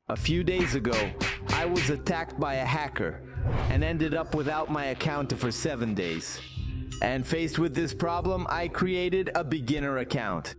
A few days ago, I was attacked by a hacker and ended up without my account for 7 days. And faced with this problem, I created a beginner account.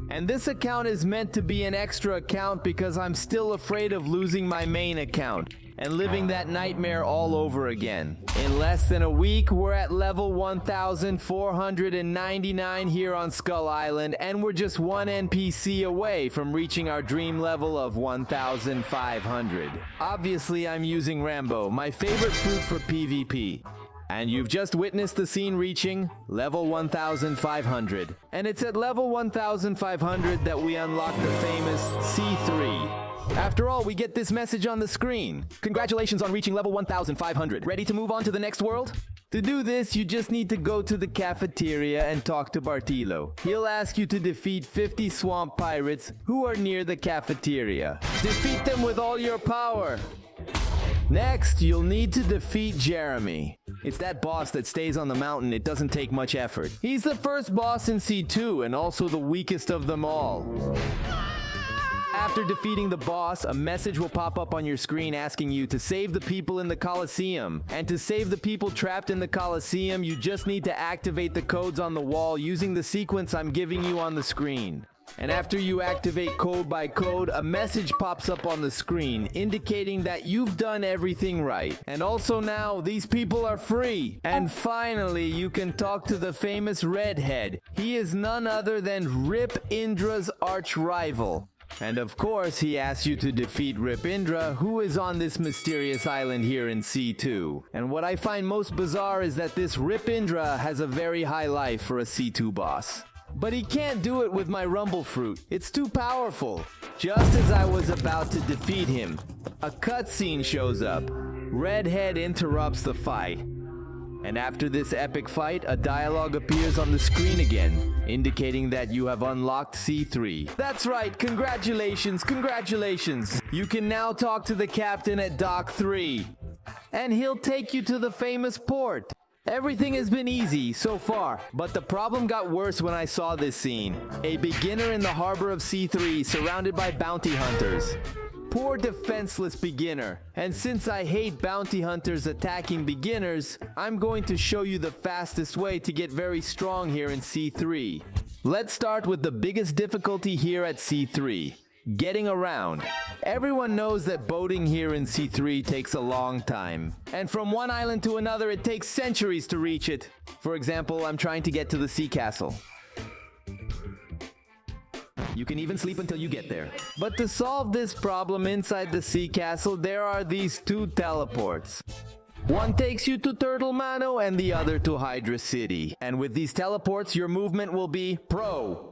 And this account is meant to be an extra account because I'm still afraid of losing my main account and living that nightmare all over again. In less than a week, we're at level 1499 here on Skull Island, and we're just one NPC away from reaching our dream level of 1500. Obviously, I'm using Rambo, my favorite fruit for PvP. And you've just witnessed the scene reaching level 1500. And it's at level 1500 that we unlock the famous C3. After all, we get this message on the screen. Congratulations on reaching level 1500. Ready to move on to the next world? To do this, you just need to go to the cafeteria and talk to Bartilo. He'll ask you to defeat 50 swamp pirates who are near the cafeteria. Defeat them with all your power. Next, you'll need to defeat Jeremy. It's that boss that stays on the mountain. It doesn't take much effort. He's the first boss in C2 and also the weakest of them all. After defeating the boss, a message will pop up on your screen asking you to save the people in the Colosseum. And to save the people trapped in the Colosseum, you just need to activate the codes on the wall using the sequence I'm giving you on the screen. And after you activate code by code, a message pops up on the screen indicating that you've done everything right. And also now, these people are free. And finally, you can talk to the famous redhead. He is none other than Rip Indra's arch rival. And of course, he asks you to defeat Rip Indra, who is on this mysterious island here in C2. And what I find most bizarre is that this Rip Indra has a very high life for a C2 boss. But he can't do it with my rumble fruit. It's too powerful. Just as I was about to defeat him, a cutscene shows up. Redhead interrupts the fight. And after this epic fight, a dialogue appears on the screen again, indicating that you have unlocked C3. That's right, congratulations, congratulations! You can now talk to the captain at Dock 3. And he'll take you to the famous port. Everything has been easy so far, but the problem got worse when I saw this scene. A beginner in the harbor of C3 surrounded by bounty hunters. Poor defenseless beginner. And since I hate bounty hunters attacking beginners, I'm going to show you the fastest way to get very strong here in C3. Let's start with the biggest difficulty here at C3. Getting around. Everyone knows that boating here in C3 takes a long time. And from one island to another, it takes centuries to reach it. For example, I'm trying to get to the sea castle. You can even sleep until you get there. But to solve this problem inside the sea castle, there are these two teleports. One takes you to Turtle Mano and the other to Hydra City. And with these teleports, your movement will be pro.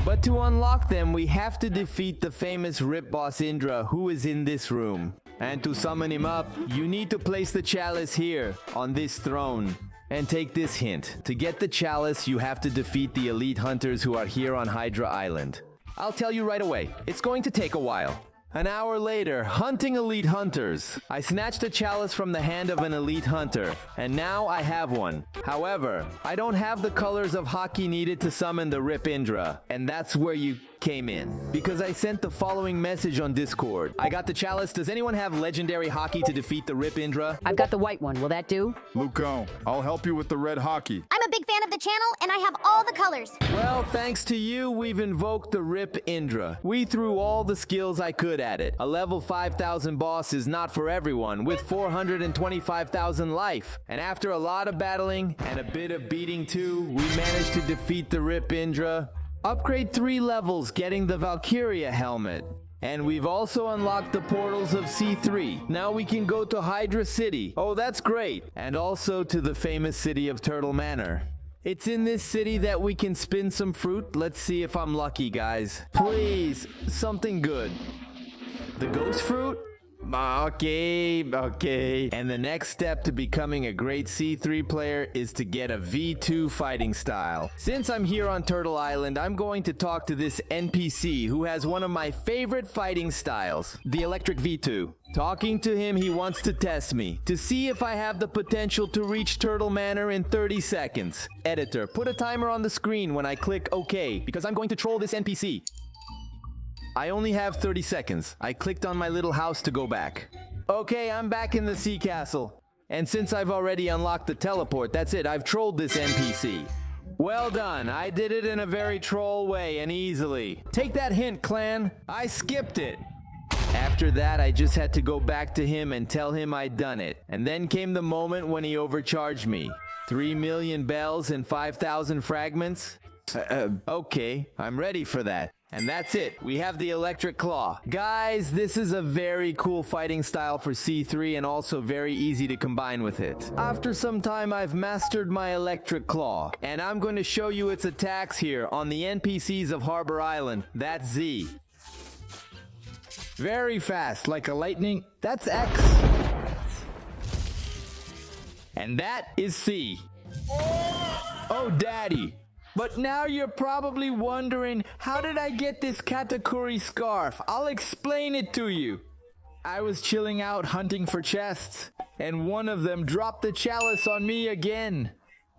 But to unlock them, we have to defeat the famous Rip Boss Indra, who is in this room. And to summon him up, you need to place the chalice here, on this throne. And take this hint. To get the chalice, you have to defeat the elite hunters who are here on Hydra Island. I'll tell you right away, it's going to take a while. An hour later, hunting elite hunters. I snatched a chalice from the hand of an elite hunter, and now I have one. However, I don't have the colors of hockey needed to summon the Rip Indra, and that's where you came in. Because I sent the following message on Discord. I got the chalice. Does anyone have legendary hockey to defeat the Rip Indra? I've got the white one. Will that do? Luco, I'll help you with the red hockey. I'm a big fan of the channel, and I have all the colors. Well, thanks to you, we've invoked the Rip Indra. We threw all the skills I could at it. A level 5000 boss is not for everyone, with 425,000 life. And after a lot of battling, and a bit of beating too, we managed to defeat the Rip Indra. Upgrade 3 levels, getting the Valkyria helmet. And we've also unlocked the portals of C3. Now we can go to Hydra City. Oh, that's great. And also to the famous city of Turtle Manor. It's in this city that we can spin some fruit. Let's see if I'm lucky, guys. Please, something good. The ghost fruit? Okay. And the next step to becoming a great C3 player is to get a V2 fighting style. Since I'm here on Turtle Island, I'm going to talk to this NPC who has one of my favorite fighting styles, the electric V2. Talking to him, he wants to test me, to see if I have the potential to reach Turtle Manor in 30 seconds. Editor, put a timer on the screen when I click OK, because I'm going to troll this NPC. I only have 30 seconds. I clicked on my little house to go back. Okay, I'm back in the sea castle. And since I've already unlocked the teleport, that's it. I've trolled this NPC. Well done. I did it in a very troll way and easily. Take that hint, clan. I skipped it. After that, I just had to go back to him and tell him I'd done it. And then came the moment when he overcharged me. 3 million bells and 5,000 fragments? Okay, I'm ready for that. And that's it. We have the electric claw. Guys, this is a very cool fighting style for C3 and also very easy to combine with it. After some time, I've mastered my electric claw. And I'm going to show you its attacks here on the NPCs of Harbor Island. That's Z. Very fast, like a lightning. That's X. And that is C. Oh, daddy. But now you're probably wondering, how did I get this Katakuri scarf? I'll explain it to you. I was chilling out hunting for chests, and one of them dropped the chalice on me again.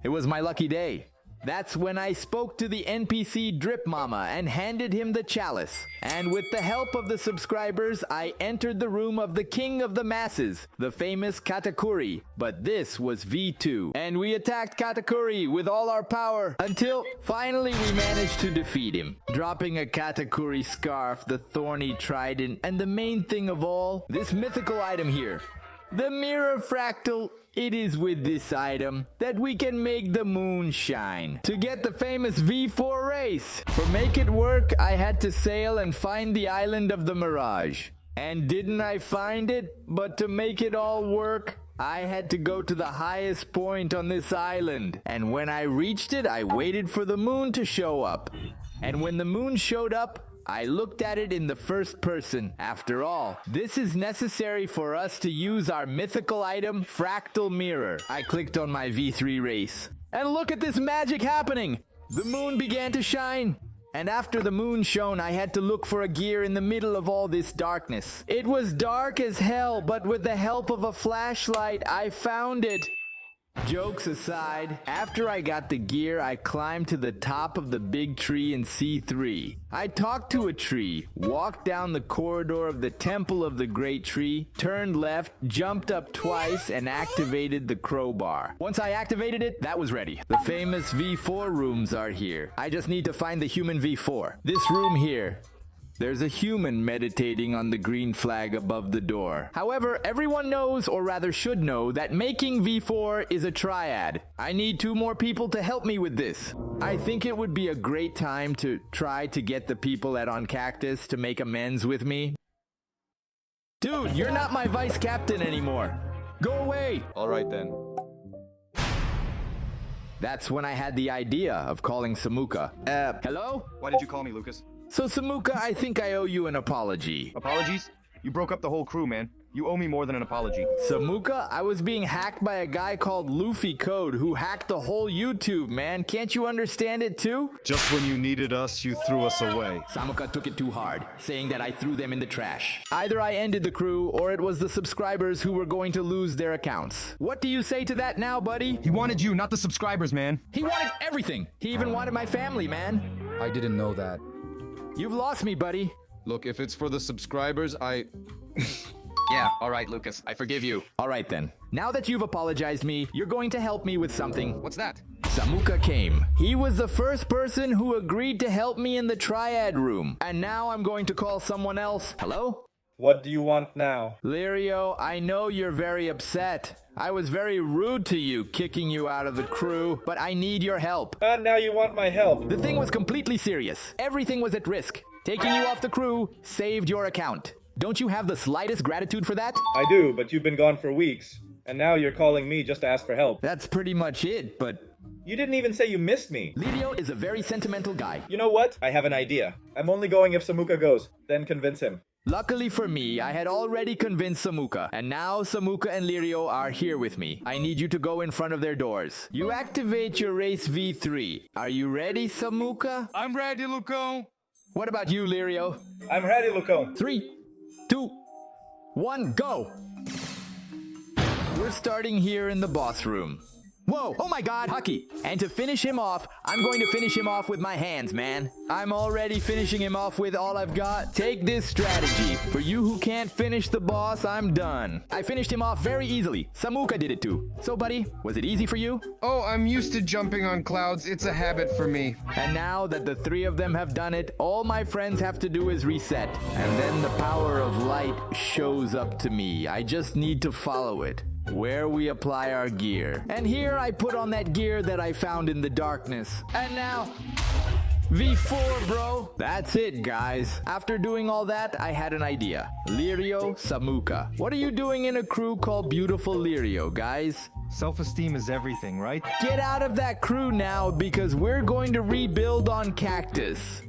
It was my lucky day. That's when I spoke to the NPC Drip Mama and handed him the chalice. And with the help of the subscribers, I entered the room of the king of the masses, the famous Katakuri. But this was V2. And we attacked Katakuri with all our power until finally we managed to defeat him. Dropping a Katakuri scarf, the thorny trident, and the main thing of all, this mythical item here. The mirror fractal. It is with this item that we can make the moon shine. To get the famous V4 race. For make it work, I had to sail and find the island of the Mirage. And didn't I find it? But to make it all work, I had to go to the highest point on this island. And when I reached it, I waited for the moon to show up. And when the moon showed up, I looked at it in the first person. After all, this is necessary for us to use our mythical item, Fractal Mirror. I clicked on my V3 race. And look at this magic happening! The moon began to shine. And after the moon shone, I had to look for a gear in the middle of all this darkness. It was dark as hell, but with the help of a flashlight, I found it. Jokes aside, after I got the gear, I climbed to the top of the big tree in C3. I talked to a tree, walked down the corridor of the Temple of the Great Tree, turned left, jumped up twice, and activated the crowbar. Once I activated it, that was ready. The famous V4 rooms are here. I just need to find the human V4. This room here. There's a human meditating on the green flag above the door. However, everyone knows, or rather should know, that making V4 is a triad. I need 2 more people to help me with this. I think it would be a great time to try to get the people at On Cactus to make amends with me. Dude, you're not my vice captain anymore. Go away. All right then. That's when I had the idea of calling Samuka. Hello? Why did you call me, Lucas? So Samuka, I think I owe you an apology. Apologies? You broke up the whole crew, man. You owe me more than an apology. Samuka, I was being hacked by a guy called Luffy Code who hacked the whole YouTube, man. Can't you understand it too? Just when you needed us, you threw us away. Samuka took it too hard, saying that I threw them in the trash. Either I ended the crew, or it was the subscribers who were going to lose their accounts. What do you say to that now, buddy? He wanted you, not the subscribers, man. He wanted everything. He even wanted my family, man. I didn't know that. You've lost me, buddy. Look, if it's for the subscribers, Yeah, alright, Lucas. I forgive you. Alright then. Now that you've apologized me, you're going to help me with something. What's that? Samuka came. He was the first person who agreed to help me in the triad room. And now I'm going to call someone else. Hello? What do you want now? Lirio, I know you're very upset. I was very rude to you, kicking you out of the crew, but I need your help. And now you want my help. The thing was completely serious. Everything was at risk. Taking you off the crew saved your account. Don't you have the slightest gratitude for that? I do, but you've been gone for weeks. And now you're calling me just to ask for help. That's pretty much it, but... You didn't even say you missed me. Lirio is a very sentimental guy. You know what? I have an idea. I'm only going if Samuka goes. Then convince him. Luckily for me, I had already convinced Samuka, and now Samuka and Lirio are here with me. I need you to go in front of their doors. You activate your race V3. Are you ready, Samuka? I'm ready, Luco. What about you, Lirio? I'm ready, Luco. 3, 2, 1, go! We're starting here in the boss room. Whoa, oh my god, Hucky. And to finish him off, I'm going to finish him off with my hands, man. I'm already finishing him off with all I've got. Take this strategy. For you who can't finish the boss, I'm done. I finished him off very easily. Samuka did it too. So buddy, was it easy for you? Oh, I'm used to jumping on clouds. It's a habit for me. And now that the three of them have done it, all my friends have to do is reset. And then the power of light shows up to me. I just need to follow it. Where we apply our gear. And here I put on that gear that I found in the darkness. And now, V4, bro. That's it, guys. After doing all that, I had an idea. Lirio, Samuka. What are you doing in a crew called Beautiful Lirio, guys? Self-esteem is everything, right? Get out of that crew now because we're going to rebuild on Cactus.